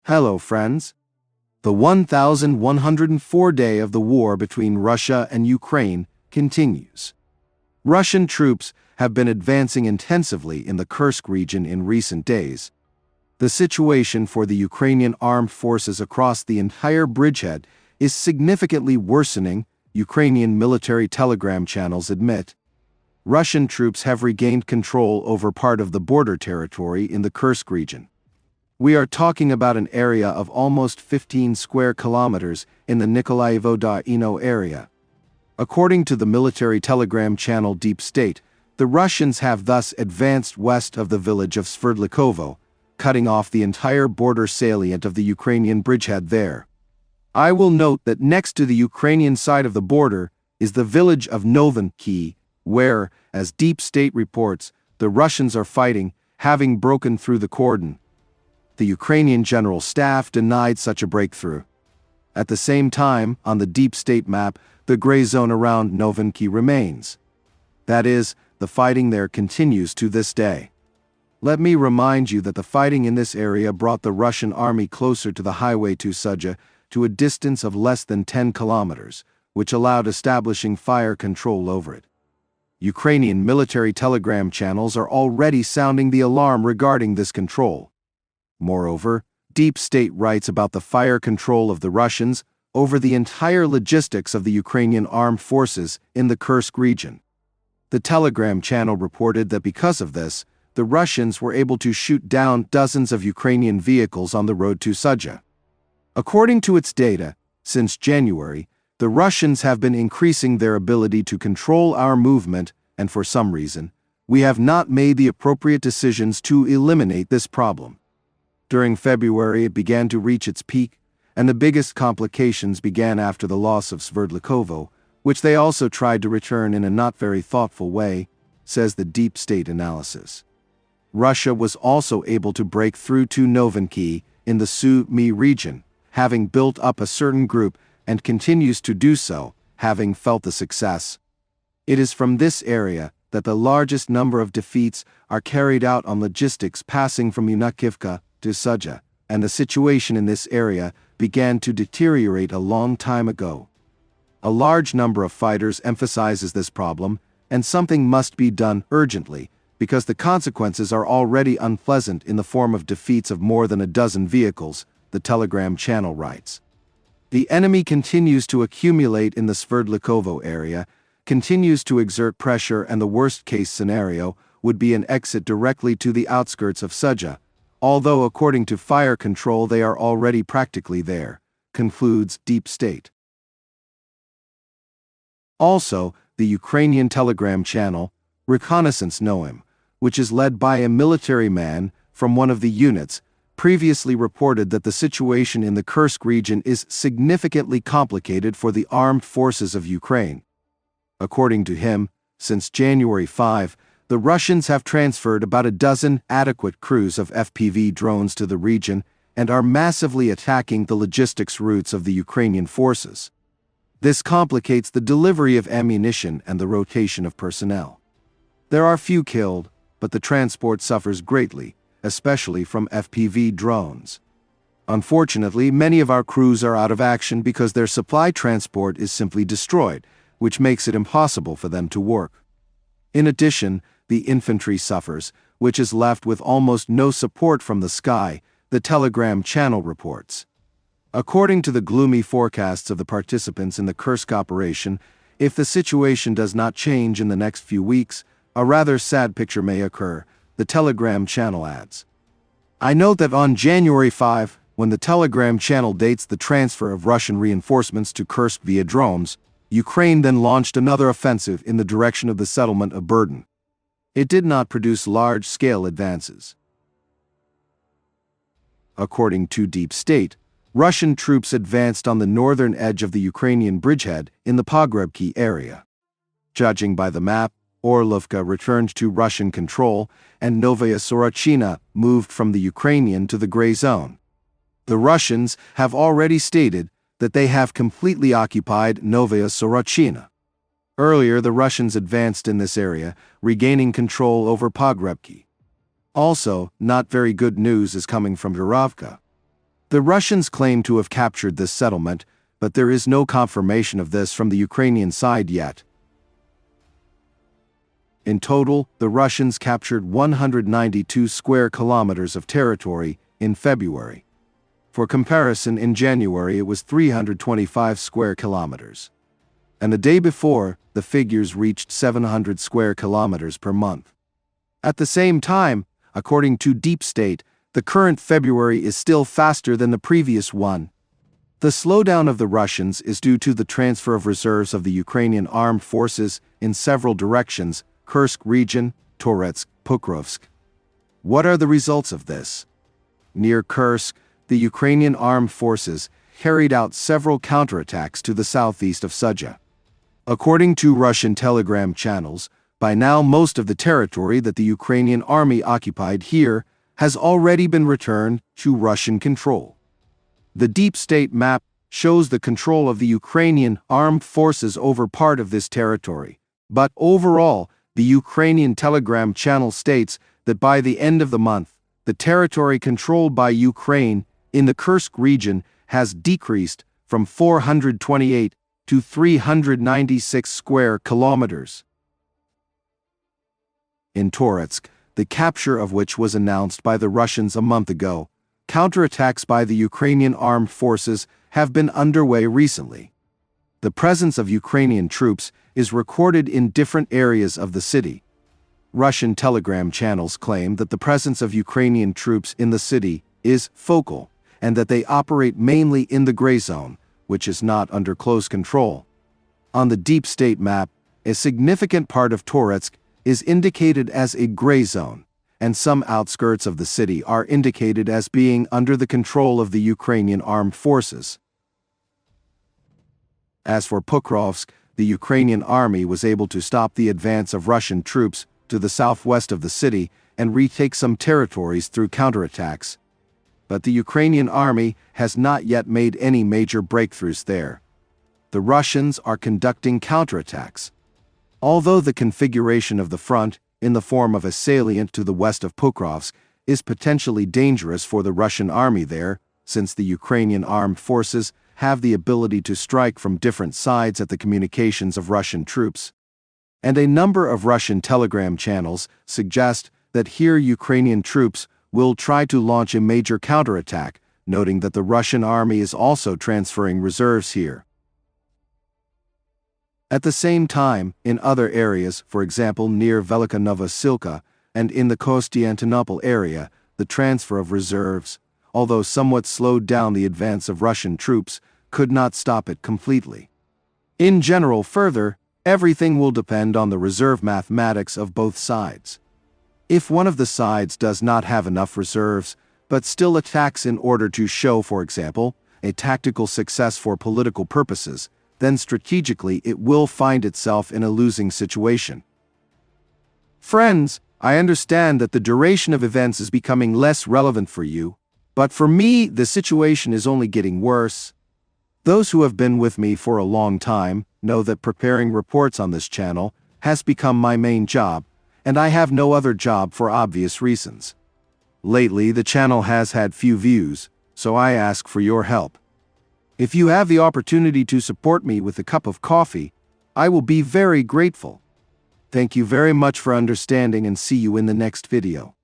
Hello, friends. The 1,104 day of the war between Russia and Ukraine continues. Russian troops have been advancing intensively in the Kursk region in recent days. The situation for the Ukrainian armed forces across the entire bridgehead is significantly worsening, Ukrainian military telegram channels admit. Russian troops have regained control over part of the border territory in the Kursk region. We are talking about an area of almost 15 square kilometers in the Nikolaevo-Darino area. According to the military telegram channel Deep State, the Russians have thus advanced west of the village of Sverdlikovo, cutting off the entire border salient of the Ukrainian bridgehead there. I will note that next to the Ukrainian side of the border is the village of Yevhenii, where, as Deep State reports, the Russians are fighting, having broken through the cordon. The Ukrainian General Staff denied such a breakthrough. At the same time, on the Deep State map, the gray zone around Yevhenii remains. That is, the fighting there continues to this day. Let me remind you that the fighting in this area brought the Russian army closer to the highway to Sudzha, to a distance of less than 10 kilometers, which allowed establishing fire control over it. Ukrainian military telegram channels are already sounding the alarm regarding this control. Moreover, Deep State writes about the fire control of the Russians over the entire logistics of the Ukrainian armed forces in the Kursk region. The telegram channel reported that because of this, the Russians were able to shoot down dozens of Ukrainian vehicles on the road to Sudzha. According to its data, since January, the Russians have been increasing their ability to control our movement, and for some reason, we have not made the appropriate decisions to eliminate this problem. During February, it began to reach its peak, and the biggest complications began after the loss of Sverdlikovo, which they also tried to return in a not very thoughtful way, says the Deep State analysis. Russia was also able to break through to Yevhenii in the Sumy region, having built up a certain group, and continues to do so, having felt the success. It is from this area that the largest number of defeats are carried out on logistics passing from Yevhenii to Sudzha, and the situation in this area began to deteriorate a long time ago. A large number of fighters emphasizes this problem, and something must be done urgently, because the consequences are already unpleasant in the form of defeats of more than a dozen vehicles, the telegram channel writes. The enemy continues to accumulate in the Sverdlikovo area, continues to exert pressure, and the worst-case scenario would be an exit directly to the outskirts of Sudzha, although according to fire control they are already practically there, concludes Deep State. Also, the Ukrainian telegram channel, Reconnaissance Noam, which is led by a military man from one of the units, previously reported that the situation in the Kursk region is significantly complicated for the armed forces of Ukraine. According to him, since January 5, the Russians have transferred about a dozen adequate crews of FPV drones to the region and are massively attacking the logistics routes of the Ukrainian forces. This complicates the delivery of ammunition and the rotation of personnel. There are few killed, but the transport suffers greatly, especially from FPV drones. Unfortunately, many of our crews are out of action because their supply transport is simply destroyed, which makes it impossible for them to work. In addition, the infantry suffers, which is left with almost no support from the sky, the telegram channel reports. According to the gloomy forecasts of the participants in the Kursk operation, if the situation does not change in the next few weeks, a rather sad picture may occur, the telegram channel adds. I note that on January 5, when the telegram channel dates the transfer of Russian reinforcements to Kursk via drones, Ukraine then launched another offensive in the direction of the settlement of Berdyan. It did not produce large-scale advances. According to Deep State, Russian troops advanced on the northern edge of the Ukrainian bridgehead in the Pogrebki area. Judging by the map, Orlovka returned to Russian control, and Novaya Sorochina moved from the Ukrainian to the gray zone. The Russians have already stated that they have completely occupied Novaya Sorochina. Earlier, the Russians advanced in this area, regaining control over Pogrebki. Also, not very good news is coming from Durovka. The Russians claim to have captured this settlement, but there is no confirmation of this from the Ukrainian side yet. In total, the Russians captured 192 square kilometers of territory in February. For comparison, in January it was 325 square kilometers. And the day before, the figures reached 700 square kilometers per month. At the same time, according to Deep State, the current February is still faster than the previous one. The slowdown of the Russians is due to the transfer of reserves of the Ukrainian armed forces in several directions: Kursk region, Toretsk, Pokrovsk. What are the results of this? Near Kursk, the Ukrainian armed forces carried out several counterattacks to the southeast of Sudzha. According to Russian telegram channels, by now most of the territory that the Ukrainian army occupied here has already been returned to Russian control. The Deep State map shows the control of the Ukrainian armed forces over part of this territory, but overall, the Ukrainian telegram channel states that by the end of the month, the territory controlled by Ukraine in the Kursk region has decreased from 428 to 396 square kilometers. In Toretsk, the capture of which was announced by the Russians a month ago, counterattacks by the Ukrainian armed forces have been underway recently. The presence of Ukrainian troops is recorded in different areas of the city. Russian telegram channels claim that the presence of Ukrainian troops in the city is focal, and that they operate mainly in the gray zone, which is not under close control. On the Deep State map, a significant part of Toretsk is indicated as a gray zone, and some outskirts of the city are indicated as being under the control of the Ukrainian armed forces. As for Pokrovsk, the Ukrainian army was able to stop the advance of Russian troops to the southwest of the city and retake some territories through counterattacks. But the Ukrainian army has not yet made any major breakthroughs there. The Russians are conducting counterattacks. Although the configuration of the front, in the form of a salient to the west of Pokrovsk, is potentially dangerous for the Russian army there, since the Ukrainian armed forces have the ability to strike from different sides at the communications of Russian troops. And a number of Russian telegram channels suggest that here Ukrainian troops will try to launch a major counterattack, noting that the Russian army is also transferring reserves here. At the same time, in other areas, for example near Velika Novosilka and in the Konstantinopol area, the transfer of reserves, although somewhat slowed down the advance of Russian troops, could not stop it completely. In general, further, everything will depend on the reserve mathematics of both sides. If one of the sides does not have enough reserves, but still attacks in order to show, for example, a tactical success for political purposes, then strategically it will find itself in a losing situation. Friends, I understand that the duration of events is becoming less relevant for you, but for me the situation is only getting worse. Those who have been with me for a long time know that preparing reports on this channel has become my main job, and I have no other job for obvious reasons. Lately, the channel has had few views, so I ask for your help. If you have the opportunity to support me with a cup of coffee, I will be very grateful. Thank you very much for understanding and see you in the next video.